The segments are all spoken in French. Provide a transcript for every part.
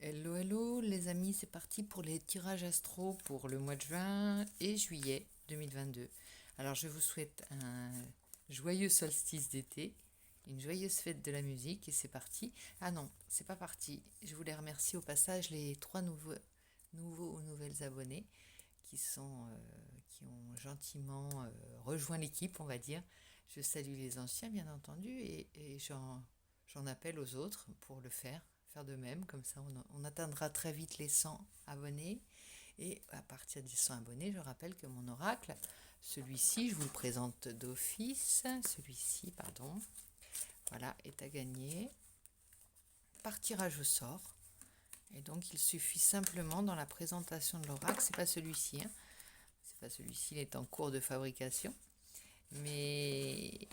Hello, hello les amis, c'est parti pour les tirages astro pour le mois de juin et juillet 2022. Alors je vous souhaite un joyeux solstice d'été, une joyeuse fête de la musique et c'est parti. Ah non, c'est pas parti. Je voulais remercier au passage les trois nouveaux ou nouvelles abonnés qui ont gentiment rejoint l'équipe, on va dire. Je salue les anciens bien entendu et j'en appelle aux autres pour le faire de même, comme ça on atteindra très vite les 100 abonnés. Et à partir des 100 abonnés, je rappelle que mon oracle, celui-ci, je vous le présente d'office, celui-ci, pardon, voilà, est à gagner par tirage au sort. Et donc il suffit simplement dans la présentation de l'oracle, c'est pas celui-ci, hein, c'est pas celui-ci, il est en cours de fabrication, mais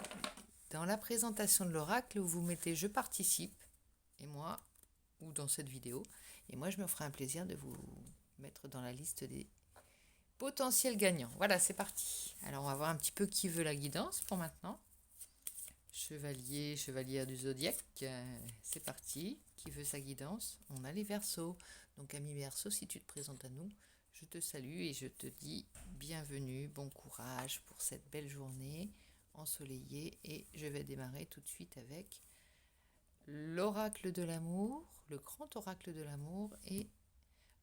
dans la présentation de l'oracle, vous mettez je participe, et moi, ou dans cette vidéo, et moi je me ferai un plaisir de vous mettre dans la liste des potentiels gagnants. Voilà, c'est parti. Alors on va voir un petit peu qui veut la guidance pour maintenant. Chevalier, chevalière du zodiaque, c'est parti. Qui veut sa guidance? On a les Verseaux. Donc ami Verseau, si tu te présentes à nous, je te salue et je te dis bienvenue, bon courage pour cette belle journée ensoleillée. Et je vais démarrer tout de suite avec l'oracle de l'amour, le grand oracle de l'amour et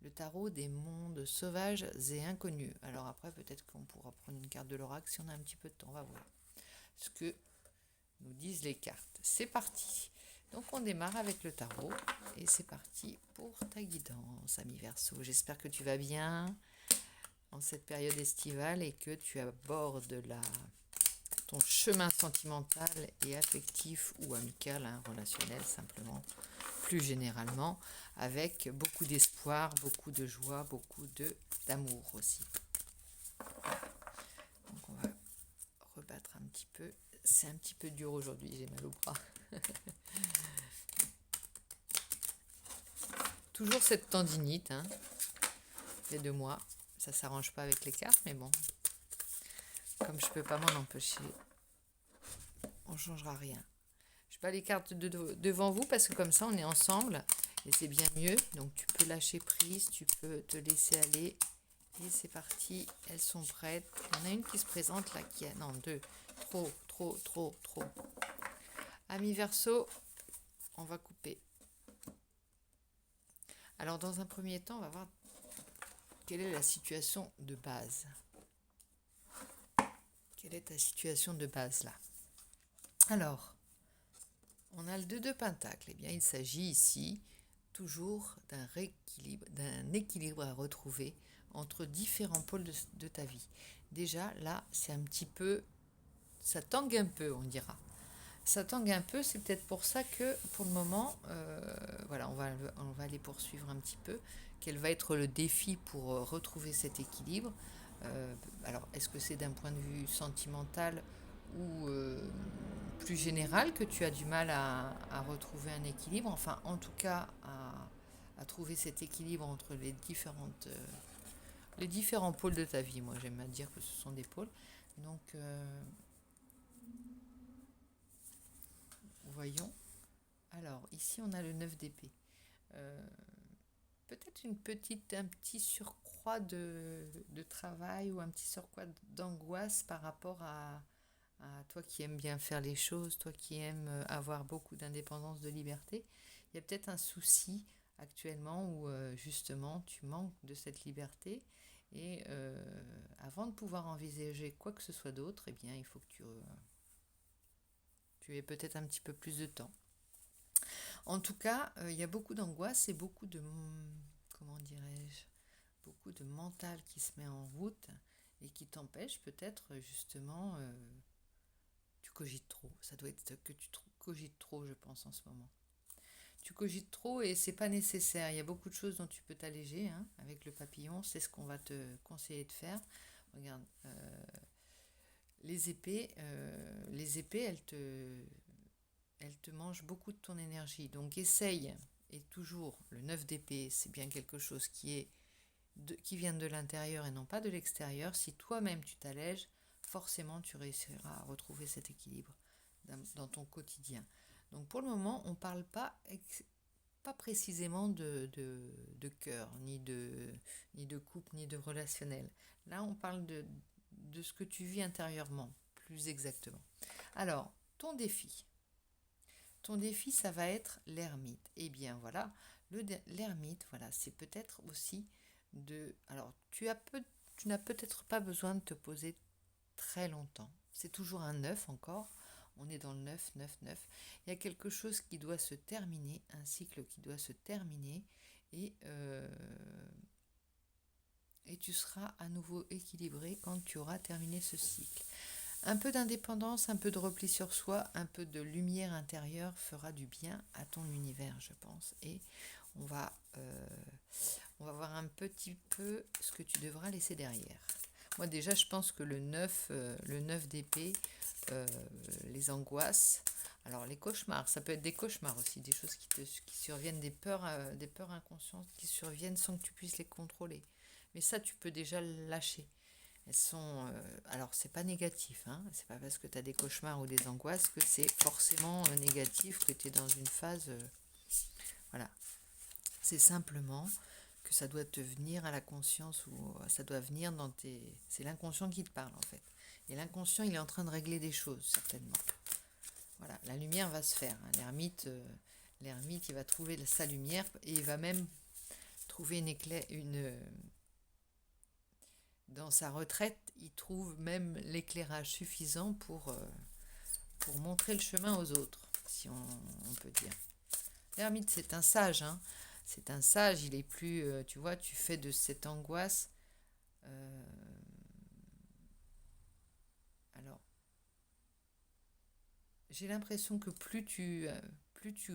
le tarot des mondes sauvages et inconnus. Alors après, peut-être qu'on pourra prendre une carte de l'oracle si on a un petit peu de temps, on va voir ce que nous disent les cartes. C'est parti. Donc on démarre avec le tarot et c'est parti pour ta guidance, ami Verseau. J'espère que tu vas bien en cette période estivale et que tu abordes ton chemin sentimental et affectif ou amical, hein, relationnel simplement, plus généralement, avec beaucoup d'espoir, beaucoup de joie, beaucoup d'amour aussi. Donc on va rebattre un petit peu. C'est un petit peu dur aujourd'hui, j'ai mal au bras. Toujours cette tendinite, hein, les 2 mois. Ça s'arrange pas avec les cartes, mais bon, comme je peux pas m'en empêcher, on changera rien. Je bats les cartes devant vous parce que comme ça on est ensemble et c'est bien mieux. Donc tu peux lâcher prise, tu peux te laisser aller. Et c'est parti, elles sont prêtes. Il y en a une qui se présente là, qui a... Non, deux. Trop. Ami Verseau, on va couper. Alors dans un premier temps, on va voir quelle est la situation de base. Quelle est ta situation de base là? Alors, on a le 2 de Pentacle. Eh bien, il s'agit ici toujours d'un équilibre à retrouver entre différents pôles de ta vie. Déjà, là, c'est un petit peu... Ça tangue un peu, on dira. Ça tangue un peu, c'est peut-être pour ça que, pour le moment, voilà, on va aller poursuivre un petit peu. Quel va être le défi pour retrouver cet équilibre? Alors, est-ce que c'est d'un point de vue sentimental ou plus général que tu as du mal à retrouver un équilibre? Enfin, en tout cas, à trouver cet équilibre entre les différents pôles de ta vie. Moi, j'aime à dire que ce sont des pôles. Donc, voyons. Alors, ici, on a le 9 d'épée. Euh, Peut-être un petit surcroît de travail ou un petit surcroît d'angoisse par rapport à toi qui aimes bien faire les choses, toi qui aimes avoir beaucoup d'indépendance, de liberté. Il y a peut-être un souci actuellement où justement tu manques de cette liberté et avant de pouvoir envisager quoi que ce soit d'autre, eh bien il faut que tu aies peut-être un petit peu plus de temps. En tout cas, il y a beaucoup d'angoisse et beaucoup de, comment dirais-je, beaucoup de mental qui se met en route et qui t'empêche peut-être justement, tu cogites trop. Ça doit être que tu cogites trop, je pense, en ce moment. Tu cogites trop et c'est pas nécessaire. Il y a beaucoup de choses dont tu peux t'alléger, hein, avec le papillon. C'est ce qu'on va te conseiller de faire. Regarde, les épées, elles te mangent beaucoup de ton énergie. Donc essaye. Et toujours, le 9 d'épée, c'est bien quelque chose qui vient de l'intérieur et non pas de l'extérieur. Si toi-même tu t'allèges, forcément tu réussiras à retrouver cet équilibre dans ton quotidien. Donc pour le moment, on ne parle pas pas précisément de cœur, ni de couple, ni de relationnel. Là, on parle de ce que tu vis intérieurement, plus exactement. Alors, ton défi. Ton défi, ça va être l'ermite. Eh bien, voilà, l'ermite, voilà, c'est peut-être aussi de... Alors, tu n'as peut-être pas besoin de te poser très longtemps. C'est toujours un 9 encore. On est dans le 9, 9, 9. Il y a quelque chose qui doit se terminer, un cycle qui doit se terminer, et, euh, et tu seras à nouveau équilibré quand tu auras terminé ce cycle. Un peu d'indépendance, un peu de repli sur soi, un peu de lumière intérieure fera du bien à ton univers, je pense. Et on va, euh, on va voir un petit peu ce que tu devras laisser derrière. Moi déjà, je pense que le 9 d'épée, euh, les angoisses, alors les cauchemars, ça peut être des cauchemars aussi, des choses qui surviennent, des peurs inconscientes qui surviennent sans que tu puisses les contrôler. Mais ça, tu peux déjà le lâcher. Elles sont. Alors, c'est pas négatif, hein. C'est pas parce que tu as des cauchemars ou des angoisses que c'est forcément négatif, que tu es dans une phase. Voilà. C'est simplement que ça doit te venir à la conscience ou ça doit venir dans tes. C'est l'inconscient qui te parle en fait. Et l'inconscient, il est en train de régler des choses, certainement. Voilà, la lumière va se faire, hein. L'ermite, il va trouver sa lumière et il va même trouver dans sa retraite, il trouve même l'éclairage suffisant pour montrer le chemin aux autres, si on peut dire. L'ermite, c'est un sage, hein. C'est un sage, il est plus, tu vois, tu fais de cette angoisse. euh, alors, j'ai l'impression que plus tu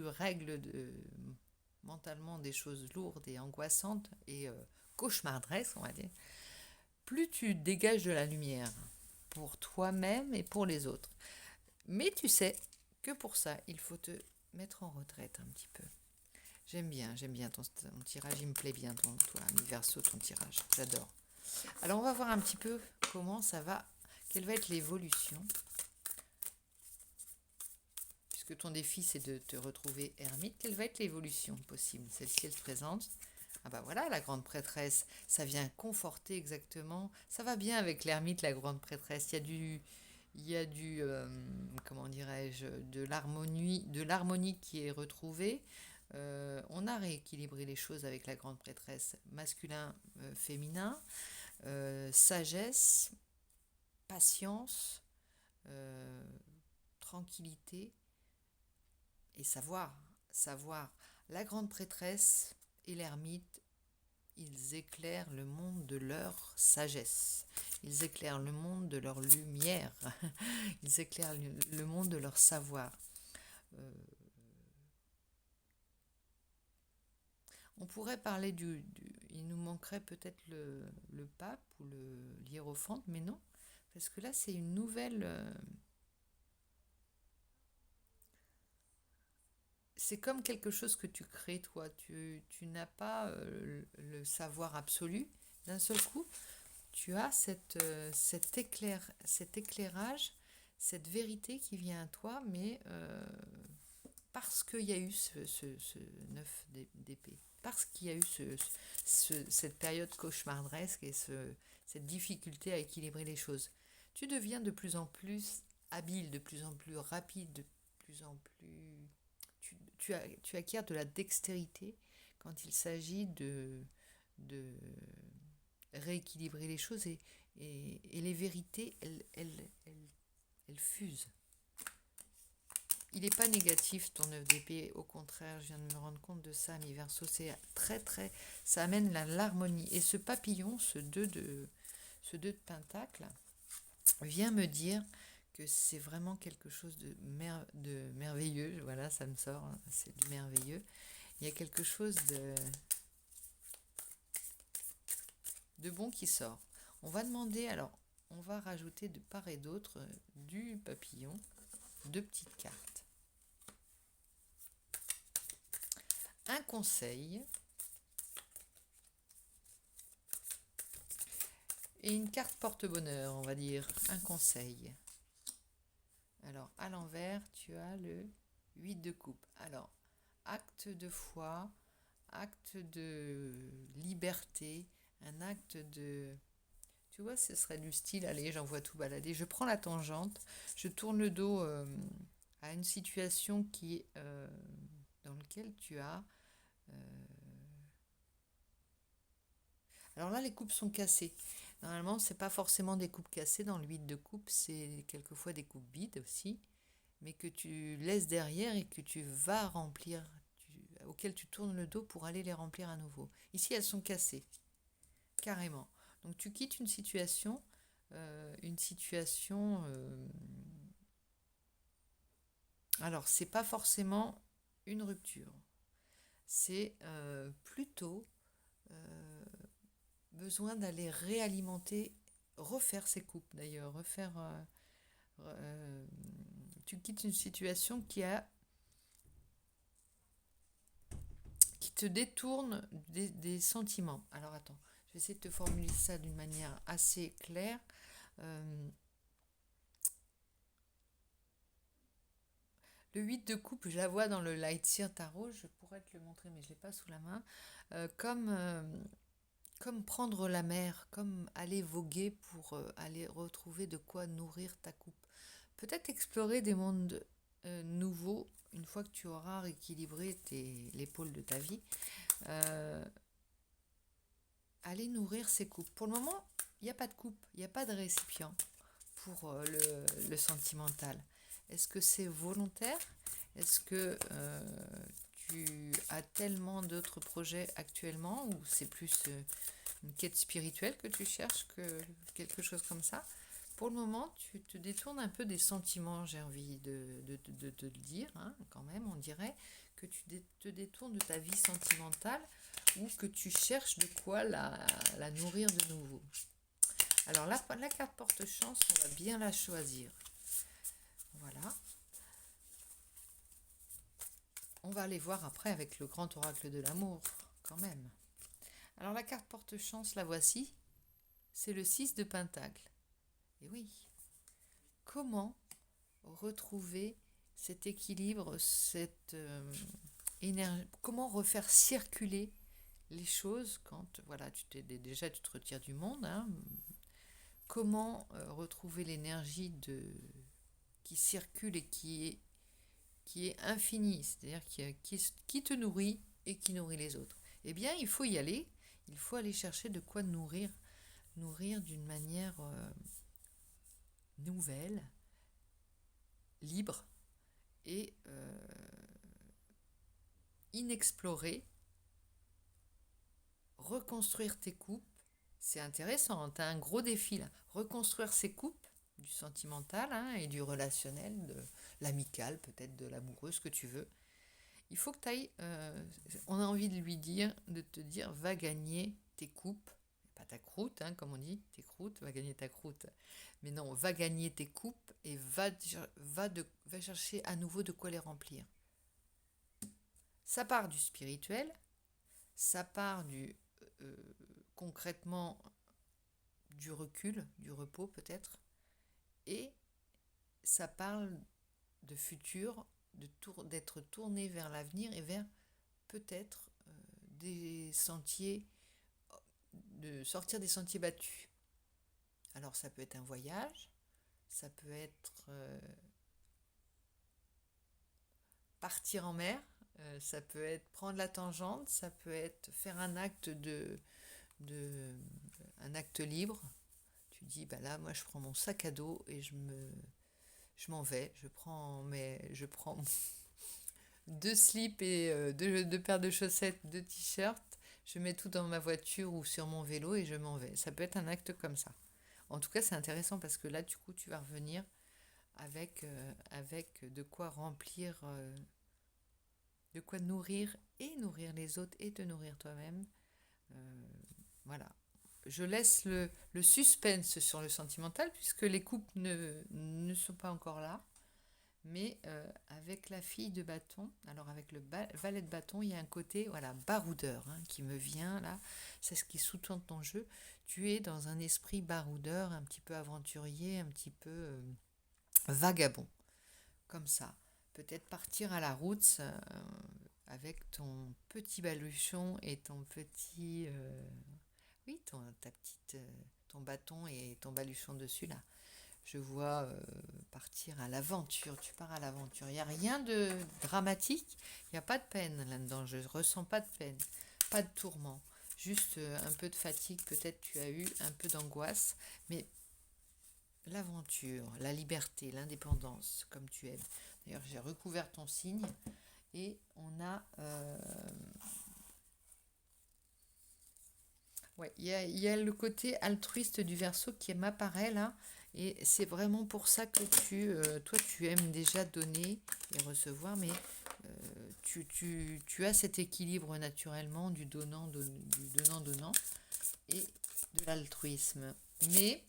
règles mentalement des choses lourdes et angoissantes et cauchemardesques, on va dire, plus tu dégages de la lumière pour toi-même et pour les autres. Mais tu sais que pour ça, il faut te mettre en retraite un petit peu. J'aime bien ton tirage, il me plaît bien, toi, mi verso, ton tirage, j'adore. Alors, on va voir un petit peu comment ça va, quelle va être l'évolution, puisque ton défi, c'est de te retrouver ermite, quelle va être l'évolution possible? Celle-ci, elle se présente. Ah bah voilà, la grande prêtresse, ça vient conforter exactement, ça va bien avec l'ermite, la grande prêtresse, il y a du comment dirais-je, de l'harmonie qui est retrouvée. On a rééquilibré les choses avec la grande prêtresse, masculin, féminin, sagesse, patience, euh, tranquillité et savoir. La grande prêtresse et l'ermite, ils éclairent le monde de leur sagesse. Ils éclairent le monde de leur lumière. Ils éclairent le monde de leur savoir. Euh, on pourrait parler il nous manquerait peut-être le pape ou le hiérophante, mais non, parce que là c'est une nouvelle. C'est comme quelque chose que tu crées toi. Tu n'as pas le savoir absolu d'un seul coup. Tu as cet éclairage, cette vérité qui vient à toi, mais parce qu'il y a eu ce 9 d'épée, parce qu'il y a eu cette période cauchemardesque et cette difficulté à équilibrer les choses. Tu deviens de plus en plus habile, de plus en plus rapide, de plus en plus... Tu acquiers de la dextérité quand il s'agit de rééquilibrer les choses et les vérités, elles fusent. Il n'est pas négatif ton 9 d'épée, au contraire, je viens de me rendre compte de ça, mi verso, c'est très, ça amène l'harmonie. Et ce papillon, ce 2 de pentacle, vient me dire que c'est vraiment quelque chose de merveilleux, voilà, ça me sort, hein, c'est du merveilleux. Il y a quelque chose de bon qui sort. On va demander, alors, on va rajouter de part et d'autre du papillon, 2 petites cartes. Un conseil et une carte porte-bonheur, on va dire, un conseil. Alors, à l'envers, tu as le 8 de coupe. Alors, acte de foi, acte de liberté, un acte de... Tu vois, ce serait du style, allez, j'envoie tout balader, je prends la tangente, je tourne le dos à une situation dans laquelle tu as... Alors là, les coupes sont cassées. Normalement, c'est pas forcément des coupes cassées dans le vide de coupe, c'est quelquefois des coupes vides aussi, mais que tu laisses derrière et que tu vas remplir, auxquelles tu tournes le dos pour aller les remplir à nouveau. Ici, elles sont cassées, carrément. Donc tu quittes une situation, alors c'est pas forcément une rupture, c'est plutôt besoin d'aller réalimenter, refaire ses coupes d'ailleurs, tu quittes une situation qui te détourne des sentiments. Alors attends, je vais essayer de te formuler ça d'une manière assez claire. Le 8 de coupe, je la vois dans le Light Seer Tarot, je pourrais te le montrer mais je ne l'ai pas sous la main, comme prendre la mer, comme aller voguer pour aller retrouver de quoi nourrir ta coupe. Peut-être explorer des mondes nouveaux une fois que tu auras rééquilibré les pôles de ta vie. Aller nourrir ces coupes. Pour le moment, il n'y a pas de coupe, il n'y a pas de récipient pour le sentimental. Est-ce que c'est volontaire? Est-ce que tu as tellement d'autres projets actuellement ou c'est plus une quête spirituelle que tu cherches que quelque chose comme ça? Pour le moment, tu te détournes un peu des sentiments, j'ai envie de te le dire, hein, quand même, on dirait que tu te détournes de ta vie sentimentale ou que tu cherches de quoi la nourrir de nouveau. Alors la carte porte-chance, on va bien la choisir. Voilà. On va aller voir après avec le grand oracle de l'amour, quand même. Alors la carte porte-chance, la voici. C'est le 6 de Pentacle. Et oui, comment retrouver cet équilibre, cette énergie, comment refaire circuler les choses quand voilà, tu te retires du monde, hein. Comment retrouver l'énergie qui circule et qui est infinie, c'est-à-dire qui te nourrit et qui nourrit les autres. Eh bien, il faut y aller, il faut aller chercher de quoi nourrir d'une manière nouvelle, libre et inexplorée. Reconstruire tes coupes, c'est intéressant, tu as un gros défi là. Reconstruire ces coupes du sentimental, hein, et du relationnel, de l'amical, peut-être de l'amoureux, ce que tu veux. Il faut que tu ailles, on a envie de te dire, va gagner tes coupes, pas ta croûte, hein, comme on dit, tes croûtes, va gagner ta croûte. Mais non, va gagner tes coupes et va chercher à nouveau de quoi les remplir. Ça part du spirituel, ça part concrètement du recul, du repos peut-être, et ça parle de futur, d'être tourné vers l'avenir et vers peut-être des sentiers, de sortir des sentiers battus. Alors ça peut être un voyage, ça peut être partir en mer, ça peut être prendre la tangente, ça peut être faire un acte un acte libre. Tu dis bah là moi je prends mon sac à dos et je m'en vais, je prends 2 slips et 2 paires de chaussettes, 2 t-shirts, je mets tout dans ma voiture ou sur mon vélo et je m'en vais. Ça peut être un acte comme ça. En tout cas, c'est intéressant parce que là, du coup, tu vas revenir avec de quoi remplir, de quoi nourrir et nourrir les autres et te nourrir toi-même. Voilà. Je laisse le suspense sur le sentimental puisque les couples ne sont pas encore là. Mais avec la fille de bâton, alors avec le valet de bâton, il y a un côté voilà, baroudeur, hein, qui me vient là. C'est ce qui sous-tend ton jeu. Tu es dans un esprit baroudeur, un petit peu aventurier, un petit peu vagabond, comme ça. Peut-être partir à la route avec ton petit baluchon et ton petit... oui, ton bâton et ton baluchon dessus là. Je vois partir à l'aventure, tu pars à l'aventure. Il n'y a rien de dramatique, il n'y a pas de peine là-dedans, je ne ressens pas de peine, pas de tourment, juste un peu de fatigue, peut-être tu as eu un peu d'angoisse, mais l'aventure, la liberté, l'indépendance, comme tu aimes. D'ailleurs, j'ai recouvert ton signe et on a... ouais, il y a le côté altruiste du Verseau qui m'apparaît là, et c'est vraiment pour ça que toi, tu aimes déjà donner et recevoir, mais tu as cet équilibre naturellement du donnant et de l'altruisme. Mais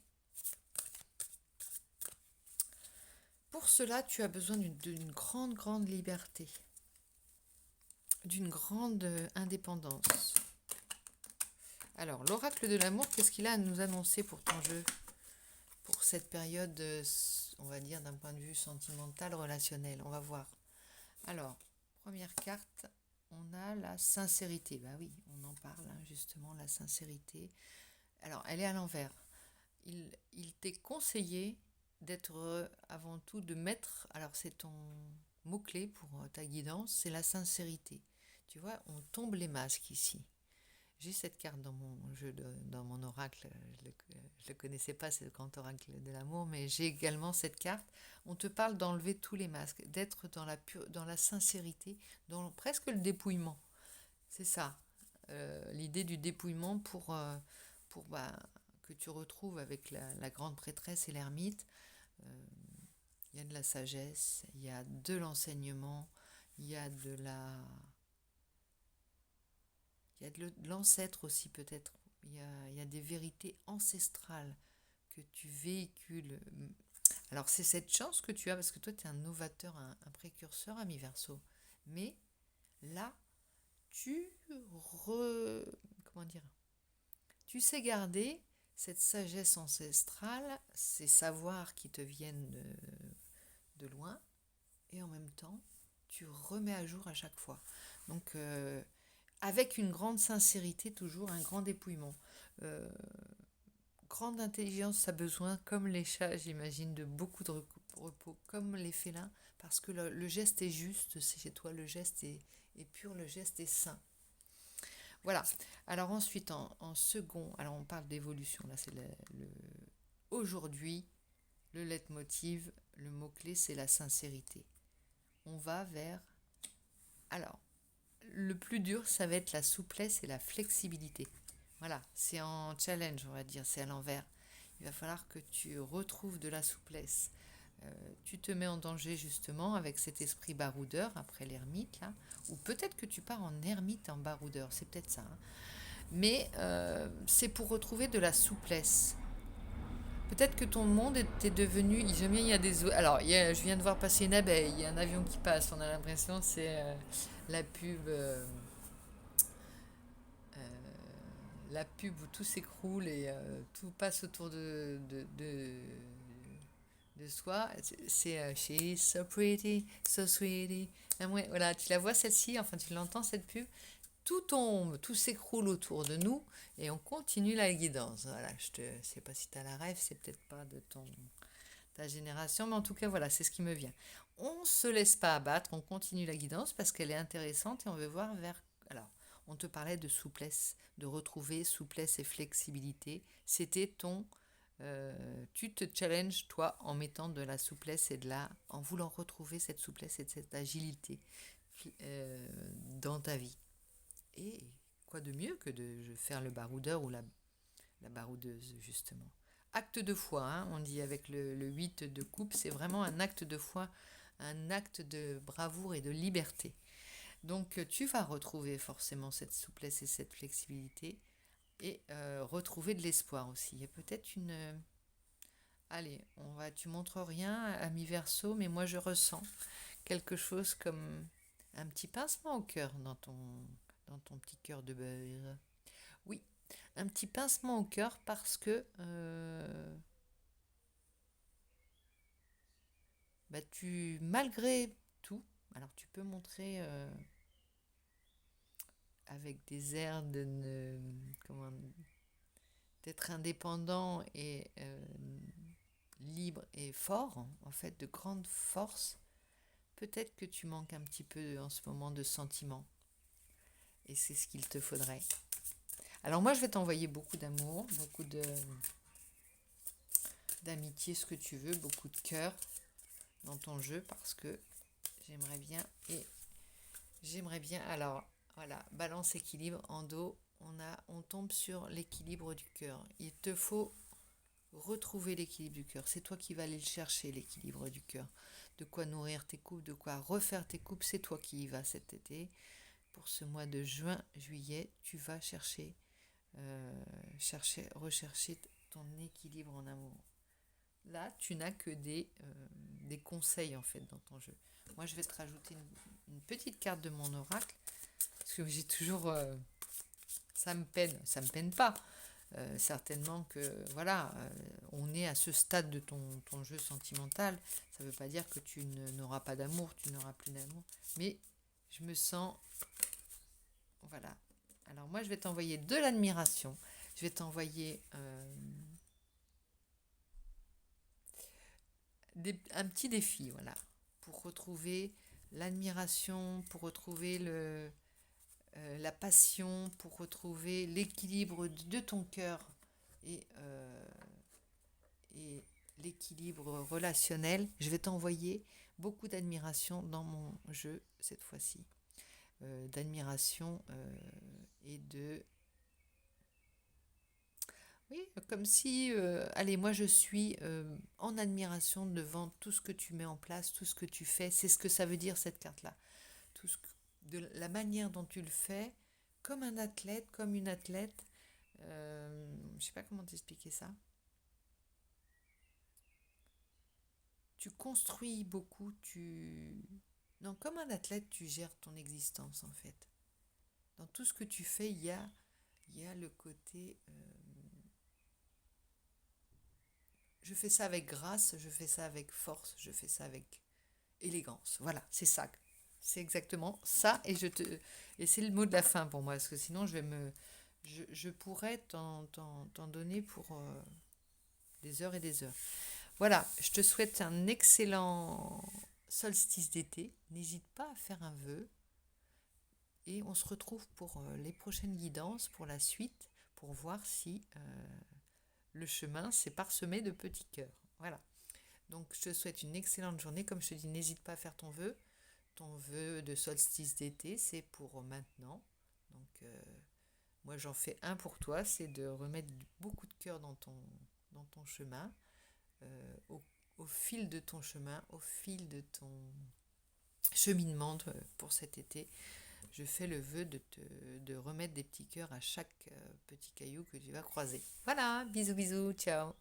pour cela, tu as besoin d'une grande, grande liberté, d'une grande indépendance. Alors, l'oracle de l'amour, qu'est-ce qu'il a à nous annoncer pour ton jeu? Pour cette période, on va dire d'un point de vue sentimental, relationnel. On va voir. Alors, première carte, on a la sincérité. Bah oui, on en parle justement, la sincérité. Alors, elle est à l'envers. Il t'est conseillé d'être avant tout, de mettre, alors c'est ton mot-clé pour ta guidance, c'est la sincérité. Tu vois, on tombe les masques ici. J'ai cette carte dans mon jeu, dans mon oracle. Je le connaissais pas, c'est le grand oracle de l'amour, mais j'ai également cette carte. On te parle d'enlever tous les masques, d'être dans la sincérité, dans presque le dépouillement. C'est ça, l'idée du dépouillement pour que tu retrouves avec la grande prêtresse et l'ermite. Il y a de la sagesse, il y a de l'enseignement, il y a de l'ancêtre aussi peut-être. Il y a des vérités ancestrales que tu véhicules. Alors c'est cette chance que tu as parce que toi tu es un novateur, un précurseur, ami Verseau. Mais là, tu comment dire, tu sais garder cette sagesse ancestrale, ces savoirs qui te viennent de loin, et en même temps, tu remets à jour à chaque fois. Donc, avec une grande sincérité, toujours un grand dépouillement. Euh, Grande intelligence, ça a besoin, comme les chats, j'imagine, de beaucoup de repos, comme les félins, parce que le geste est juste, c'est chez toi, le geste est pur, le geste est sain. Voilà. Alors ensuite, en second, alors on parle d'évolution, là c'est aujourd'hui, le leitmotiv, le mot-clé, c'est la sincérité. On va vers... Alors, le plus dur, ça va être la souplesse et la flexibilité. Voilà, c'est en challenge, on va dire, c'est à l'envers. Il va falloir que tu retrouves de la souplesse. Tu te mets en danger justement avec cet esprit baroudeur après l'ermite, là. Ou peut-être que tu pars en ermite en baroudeur, c'est peut-être ça. Mais c'est pour retrouver de la souplesse. Peut-être que ton monde était devenu. J'aime bien, il y a des. Alors, je viens de voir passer une abeille, il y a un avion qui passe, on a l'impression que c'est la pub. La pub où tout s'écroule et tout passe autour de soi. C'est She's so pretty, so sweetie. Ah ouais, voilà, tu la vois celle-ci, enfin tu l'entends cette pub. Tout tombe, tout s'écroule autour de nous et on continue la guidance. Voilà, je sais pas si tu as la rêve, c'est peut-être pas de ta génération, mais en tout cas, voilà, c'est ce qui me vient. On ne se laisse pas abattre, on continue la guidance parce qu'elle est intéressante et on veut voir vers... Alors, on te parlait de souplesse, de retrouver souplesse et flexibilité. C'était tu te challenges, toi, en mettant de la souplesse en voulant retrouver cette souplesse et cette agilité dans ta vie. Et quoi de mieux que de faire le baroudeur ou la baroudeuse, justement. Acte de foi, hein, on dit avec le 8 de coupe, c'est vraiment un acte de foi, un acte de bravoure et de liberté. Donc tu vas retrouver forcément cette souplesse et cette flexibilité et retrouver de l'espoir aussi. Il y a peut-être une... allez, tu montres rien, ami Verseau, mais moi je ressens quelque chose comme un petit pincement au cœur dans ton petit cœur de beurre. Oui, un petit pincement au cœur parce que malgré tout, alors tu peux montrer avec des airs de d'être indépendant et libre et fort, en fait, de grande force, peut-être que tu manques un petit peu en ce moment de sentiments. Et c'est ce qu'il te faudrait. Alors moi, je vais t'envoyer beaucoup d'amour, beaucoup d'amitié, ce que tu veux, beaucoup de cœur dans ton jeu, parce que j'aimerais bien. Alors, voilà, balance, équilibre, en dos, on tombe sur l'équilibre du cœur. Il te faut retrouver l'équilibre du cœur. C'est toi qui vas aller le chercher, l'équilibre du cœur. De quoi nourrir tes coupes, de quoi refaire tes coupes, c'est toi qui y vas cet été. Pour ce mois de juin, juillet, tu vas rechercher ton équilibre en amour. Là, tu n'as que des conseils en fait dans ton jeu. Moi, je vais te rajouter une petite carte de mon oracle, parce que j'ai toujours... ça me peine pas. Certainement que, voilà, on est à ce stade de ton jeu sentimental. Ça ne veut pas dire que tu n'auras pas d'amour, tu n'auras plus d'amour. Mais je me sens... Voilà. Alors moi, je vais t'envoyer de l'admiration. Je vais t'envoyer un petit défi, voilà, pour retrouver l'admiration, pour retrouver la passion, pour retrouver l'équilibre de ton cœur et l'équilibre relationnel. Je vais t'envoyer beaucoup d'admiration dans mon jeu cette fois-ci. D'admiration et de... Oui, comme si, allez, moi je suis en admiration devant tout ce que tu mets en place, tout ce que tu fais. C'est ce que ça veut dire cette carte-là. De la manière dont tu le fais, comme un athlète, comme une athlète. Je sais pas comment t'expliquer ça. Tu construis beaucoup, Non, comme un athlète, tu gères ton existence en fait. Dans tout ce que tu fais, il y a le côté... je fais ça avec grâce, je fais ça avec force, je fais ça avec élégance. Voilà, c'est ça. C'est exactement ça. Et c'est le mot de la fin pour moi, parce que sinon je pourrais t'en donner pour des heures et des heures. Voilà, je te souhaite un excellent solstice d'été. N'hésite pas à faire un vœu. Et on se retrouve pour les prochaines guidances, pour la suite, pour voir si le chemin s'est parsemé de petits cœurs. Voilà. Donc je te souhaite une excellente journée. Comme je te dis, n'hésite pas à faire ton vœu. Ton vœu de solstice d'été, c'est pour maintenant. Donc moi j'en fais un pour toi, c'est de remettre beaucoup de cœur dans ton chemin, au fil de ton chemin, au fil de ton cheminement pour cet été. Je fais le vœu de remettre des petits cœurs à chaque petit caillou que tu vas croiser. Voilà, bisous bisous, ciao.